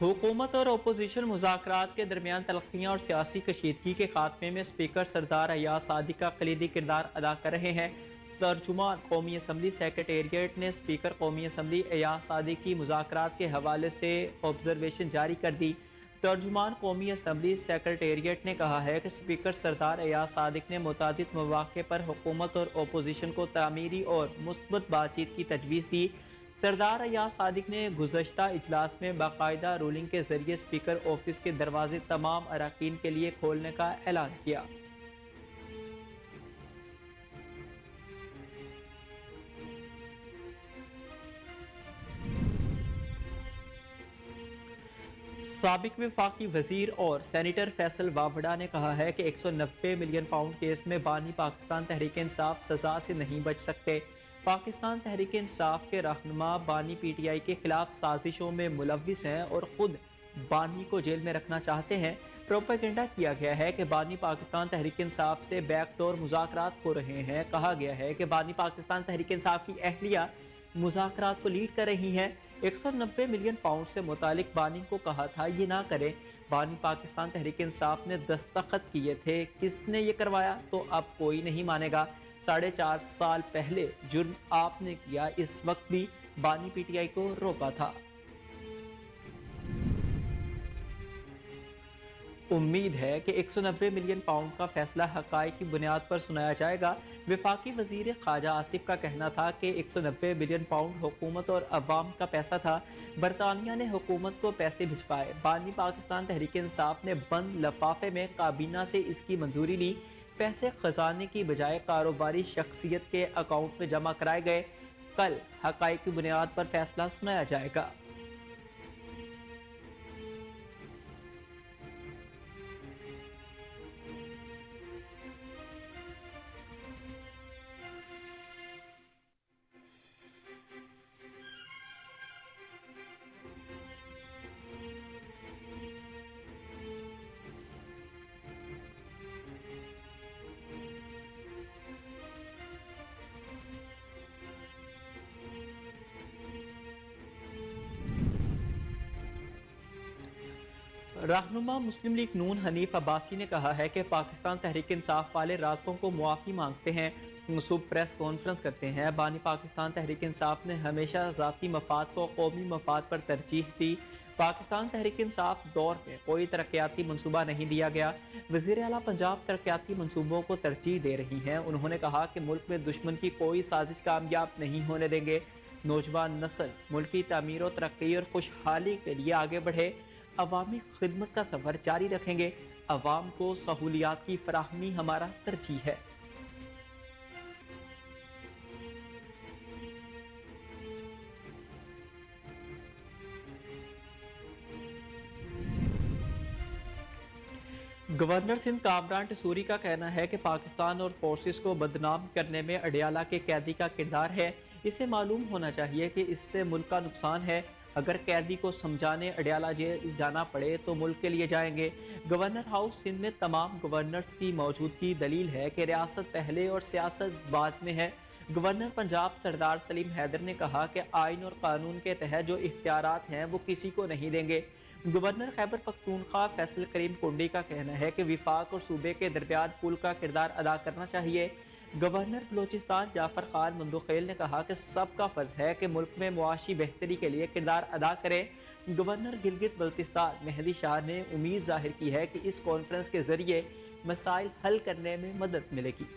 हुकूमत और अपोजिशन मुज़ाकरात के दरमियान तलख़ियाँ और सियासी कशीदगी के खात्मे में स्पीकर सरदार अयाज सादिक का कलीदी किरदार अदा कर रहे हैं। तर्जुमान कौमी असम्बली सेक्रेटेरिएट ने स्पीकर कौमी असम्बली अयाज सादिक की मुज़ाकरात के हवाले से ऑब्जर्वेशन जारी कर दी। तर्जुमान कौमी असम्बली सेक्रेटेरिएट ने कहा है कि स्पीकर सरदार अयाज सादिक ने मुतादिद मौक़े पर हुकूमत और अपोजिशन को तामीरी और मुस्बत बातचीत की तजवीज़ दी। सरदार अयाज सादिक ने गुज़श्ता इजलास में बाकायदा रूलिंग के जरिए स्पीकर ऑफिस के दरवाजे तमाम अरकान के लिए खोलने का ऐलान किया। साबिक वफाकी वजीर और सेनेटर फैसल वावड़ा ने कहा है कि 190 मिलियन पाउंड केस में बानी पाकिस्तान तहरीक इंसाफ सजा से नहीं बच सकते। पाकिस्तान तहरीक इंसाफ के रहनुमा बानी PTI के खिलाफ साजिशों में मुलविस हैं और खुद बानी को जेल में रखना चाहते हैं। प्रोपेगेंडा किया गया है कि बानी पाकिस्तान तहरीक इंसाफ से बैकडोर मुज़ाकरात हो रहे हैं। कहा गया है कि बानी पाकिस्तान तहरीक इंसाफ की अहलिया मुज़ाकरात को लीड कर रही हैं। 190 मिलियन पाउंड से मुतालिक बानी को कहा था ये ना करें। बानी पाकिस्तान तहरीक इंसाफ ने दस्तखत किए थे। किसने ये करवाया तो अब कोई नहीं मानेगा। 4.5 साल पहले जुर्म आपने किया, इस वक्त भी बानी PTI को रोका था। उम्मीद है कि 190 मिलियन पाउंड का फैसला हकाई की बुनियाद पर सुनाया जाएगा। वफाकी वजीर ख्वाजा आसिफ का कहना था कि 190 मिलियन पाउंड हुकूमत और अवाम का पैसा था। बरतानिया ने हुकूमत को पैसे भिजवाए। बानी पाकिस्तान तहरीक इंसाफ ने बंद लफाफे में काबीना से इसकी मंजूरी ली। पैसे खजाने की बजाय कारोबारी शख्सियत के अकाउंट में जमा कराए गए। कल हकाई की बुनियाद पर फैसला सुनाया जाएगा। रहनुमा मुस्लिम लीग नून हनीफ अब्बासी ने कहा है कि पाकिस्तान तहरीक इंसाफ वाले रातों को मुआफ़ी मांगते हैं, सुबह प्रेस कॉन्फ्रेंस करते हैं। बानी पाकिस्तान तहरीक इंसाफ ने हमेशा ज़ाती मफाद को कौमी मफाद पर तरजीह दी। पाकिस्तान तहरीक इंसाफ दौर में कोई तरक्याती मनसूबा नहीं दिया गया। वज़ीर आला पंजाब तरक्याती मनसूबों को तरजीह दे रही हैं। उन्होंने कहा कि मुल्क में दुश्मन की कोई साजिश कामयाब नहीं होने देंगे। नौजवान नस्ल मुल्क की तामीर और तरक्की और खुशहाली के लिए आगे बढ़े। अवामी खिदमत का सफर जारी रखेंगे। अवाम को सहूलियात की फराहमी हमारा तरजीह है। गवर्नर सिंध कामरान टसूरी का कहना है कि पाकिस्तान और फोर्सेस को बदनाम करने में अडियाला के कैदी का किरदार है। इसे मालूम होना चाहिए कि इससे मुल्क का नुकसान है। अगर कैदी को समझाने अडियाला जेल जाना पड़े तो मुल्क के लिए जाएंगे। गवर्नर हाउस सिंध में तमाम गवर्नर्स की मौजूदगी दलील है कि रियासत पहले और सियासत बाद में है। गवर्नर पंजाब सरदार सलीम हैदर ने कहा कि आइन और कानून के तहत जो इख्तियारात हैं वो किसी को नहीं देंगे। गवर्नर खैबर पख्तूनख्वा फैसल करीम कुंडी का कहना है कि विफाक और सूबे के दरमियान पुल का किरदार अदा करना चाहिए। गवर्नर बलोचिस्तान जाफर खान मंदुखेल ने कहा कि सबका फर्ज है कि मुल्क में मुआशी बेहतरी के लिए किरदार अदा करें। गवर्नर गिलगित बल्तिस्तान मेहदी शाह ने उम्मीद जाहिर की है कि इस कॉन्फ्रेंस के जरिए मसाइल हल करने में मदद मिलेगी।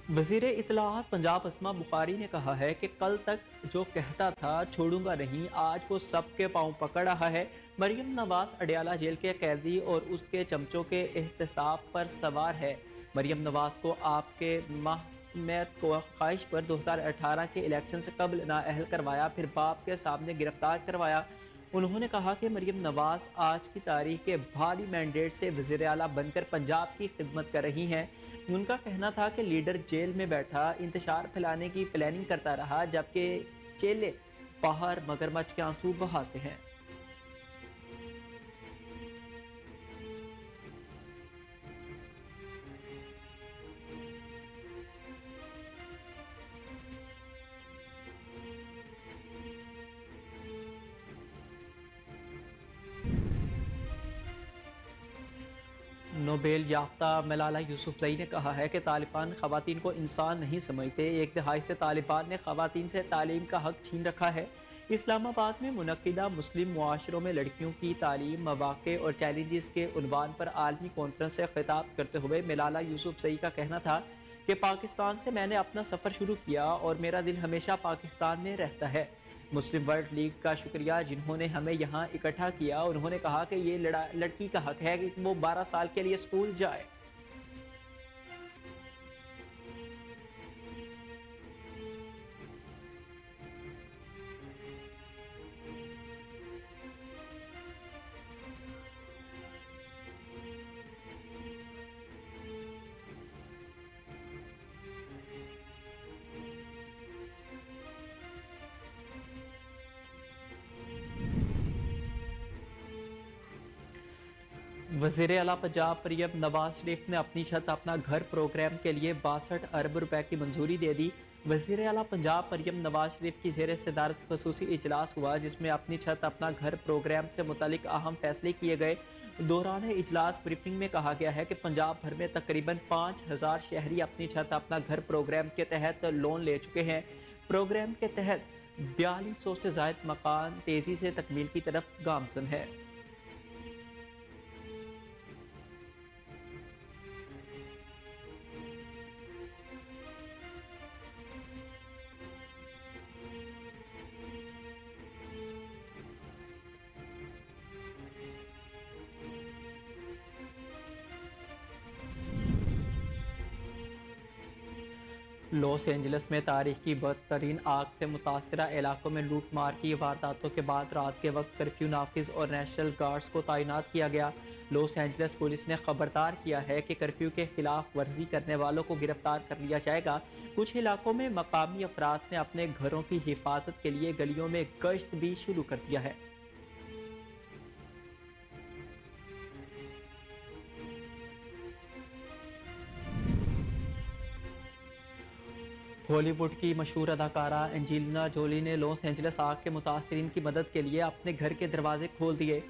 वजीर इत्तलाआत पंजाब अस्मा बुखारी ने कहा है कि कल तक जो कहता था छोड़ूंगा नहीं, आज वो सबके पांव पकड़ रहा है। मरियम नवाज अडियाला जेल के कैदी और उसके चमचों के एहतसाब पर सवार है। मरियम नवाज को आपके महकमत को ख्वाहिश पर 2018 के इलेक्शन से कबल नाअहल करवाया, फिर बाप के सामने गिरफ्तार करवाया। उन्होंने कहा कि मरियम नवाज आज की तारीख के भारी मैंडेट से वज़ीर आला बनकर पंजाब की खिदमत कर रही हैं। उनका कहना था कि लीडर जेल में बैठा इंतशार फैलाने की प्लानिंग करता रहा, जबकि चेले बाहर मगरमच्छ के आंसू बहाते हैं। नोबेल याफ्ता मलाला यूसुफजई ने कहा है कि तालिबान ख़वातीन को इंसान नहीं समझते। एक दहाई से तालिबान ने ख़वातीन से तालीम का हक छीन रखा है। इस्लामाबाद में मुनक्किदा मुस्लिम मुआशरों में लड़कियों की तालीम, मौक़े और चैलेंजेस के उन्वान पर आलमी कॉन्फ्रेंस से खिताब करते हुए मलाला यूसुफजई का कहना था कि पाकिस्तान से मैंने अपना सफ़र शुरू किया और मेरा दिल हमेशा पाकिस्तान में रहता है। मुस्लिम वर्ल्ड लीग का शुक्रिया जिन्होंने हमें यहाँ इकट्ठा किया। उन्होंने कहा कि ये लड़की का हक है कि वो 12 साल के लिए स्कूल जाए। वज़ीर आला पंजाब मरियम नवाज शरीफ ने अपनी छत अपना घर प्रोग्राम के लिए 62 अरब रुपए की मंजूरी दे दी। वज़ीर आला पंजाब मरियम नवाज शरीफ की ज़ेर सदारत खसूसी इजलास हुआ जिसमें अपनी छत अपना घर प्रोग्राम से मुतालिक अहम फैसले किए गए। दौरान इजलास ब्रीफिंग में कहा गया है कि पंजाब भर में तकरीबन 5000 शहरी अपनी छत अपना घर प्रोग्राम के तहत लोन ले चुके हैं। प्रोग्राम के तहत 4200 से ज़ायद मकान तेज़ी से तकमील की तरफ गामजन है। लॉस एंजल्स में तारीख की बदतरीन आग से मुतासरा इलाकों में लूट मार की वारदातों के बाद रात के वक्त कर्फ्यू नाफिज और नेशनल गार्ड्स को तैनात किया गया। लॉस एंजल्स पुलिस ने खबरदार किया है कि कर्फ्यू के खिलाफ वर्जी करने वालों को गिरफ्तार कर लिया जाएगा। कुछ इलाकों में मकामी अफराद ने अपने घरों की हिफाजत के लिए गलियों में गश्त भी शुरू कर दिया है। हॉलीवुड की मशहूर अदाकारा एंजेलिना जोली ने लॉस एंजल्स आग के मुतासरीन की मदद के लिए अपने घर के दरवाजे खोल दिए।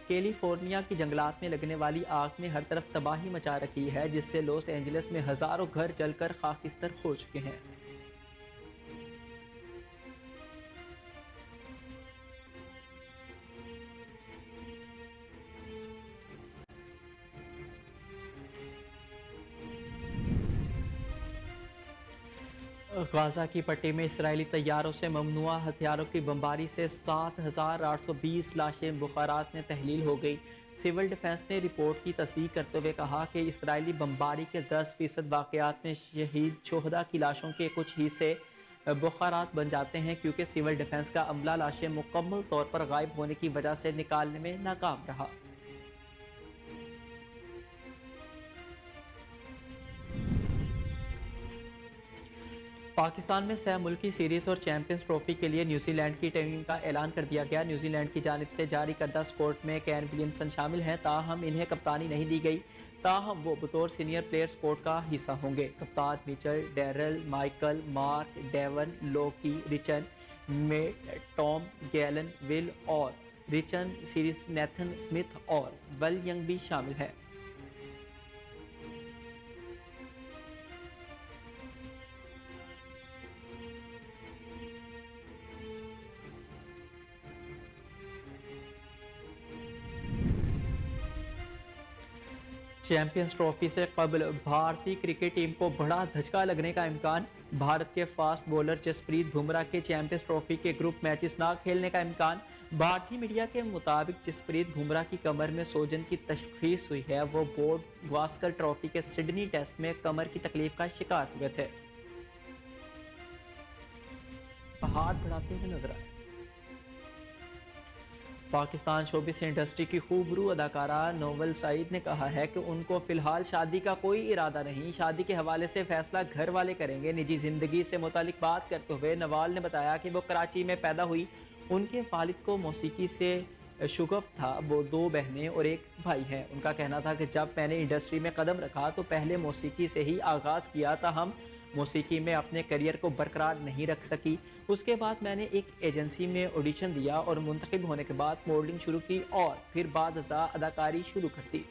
कैलिफोर्निया की जंगलात में लगने वाली आग ने हर तरफ तबाही मचा रखी है जिससे लॉस एंजल्स में हजारों घर जलकर खाकिस्तर हो चुके हैं। गाजा की पट्टी में इसराइली तैयारों से ममनुआ हथियारों की बमबारी से 7820 लाशें बुखारात में तहलील हो गई। सिविल डिफेंस ने रिपोर्ट की तस्दीक करते हुए कहा कि इसराइली बमबारी के 10% वाकयात में शहीद शोहदा की लाशों के कुछ हिस्से बुखारात बन जाते हैं क्योंकि सिविल डिफेंस का अमला लाशें मुकम्मल तौर पर गायब होने की वजह से निकालने में नाकाम रहा। पाकिस्तान में सह मुल्की सीरीज और चैंपियंस ट्रॉफी के लिए न्यूजीलैंड की टीम का ऐलान कर दिया गया। न्यूजीलैंड की जानिब से जारी करदा स्क्वाड में कैन विलियमसन शामिल हैं, ताहम इन्हें कप्तानी नहीं दी गई। ताहम वो बतौर सीनियर प्लेयर स्क्वाड का हिस्सा होंगे। कप्तान Mitchell, Daryl, Michael, Mark, Devon, Lockie, Rachin, Matt, Tom, गैलन, विल और रिचन सीरीज, नेथन स्मिथ और वेल यंग भी शामिल हैं। चैंपियंस ट्रॉफी से कबल भारतीय क्रिकेट टीम को बड़ा धचका लगने का इम्कान। भारत के फास्ट बॉलर जसप्रीत बुमराह के चैंपियंस ट्रॉफी के ग्रुप मैचेस ना खेलने का इम्कान। भारतीय मीडिया के मुताबिक जसप्रीत बुमराह की कमर में सोजन की तशखीस हुई है। वो बोर्ड गावस्कर ट्रॉफी के सिडनी टेस्ट में कमर की तकलीफ का शिकार हुए थे। हाथ बढ़ाते हुए नजर आए। पाकिस्तान शोबिस इंडस्ट्री की खूबरू अदाकारा नोवल सईद ने कहा है कि उनको फिलहाल शादी का कोई इरादा नहीं, शादी के हवाले से फैसला घर वाले करेंगे। निजी जिंदगी से मुतालिक बात करते हुए नवाल ने बताया कि वो कराची में पैदा हुई। उनके वालिद को मौसीकी से शुगफ था। वो 2 बहनें और 1 भाई हैं। उनका कहना था कि जब मैंने इंडस्ट्री में कदम रखा तो पहले मौसीकी से ही आगाज़ किया था। हम मौसीकी में अपने करियर को बरकरार नहीं रख सकी। उसके बाद मैंने एक एजेंसी में ऑडिशन दिया और मुंतखब होने के बाद मॉडलिंग शुरू की और फिर बाद अदाकारी शुरू कर दी।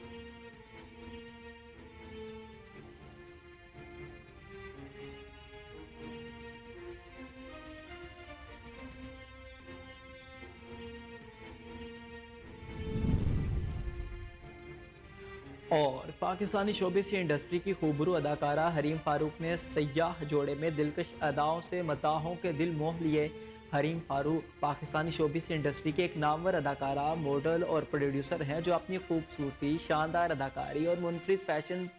और पाकिस्तानी शोबिस इंडस्ट्री की खूबरू अदाकारा हरीम फारूक ने सयाह जोड़े में दिलकश अदाओं से मताहों के दिल मोह लिए। हरीम फारूक पाकिस्तानी शोबिस इंडस्ट्री के एक नामवर अदाकारा, मॉडल और प्रोड्यूसर हैं जो अपनी खूबसूरती, शानदार अदाकारी और मुनफरिद फैशन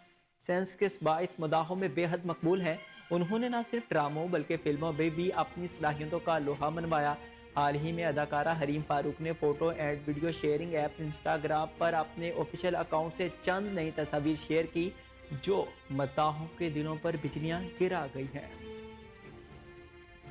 सेंस के बाइस मदाहों में बेहद मकबूल हैं। उन्होंने न सिर्फ ड्रामों बल्कि फिल्मों में भी अपनी सलाहियतों का लोहा मनवाया। हाल ही में अदाकारा हरीम फारूक ने photo and video sharing app Instagram पर अपने ऑफिशियल अकाउंट से चंद नई तस्वीर शेयर की जो मद्दाहों के दिलों पर बिजलियां गिरा गई हैं।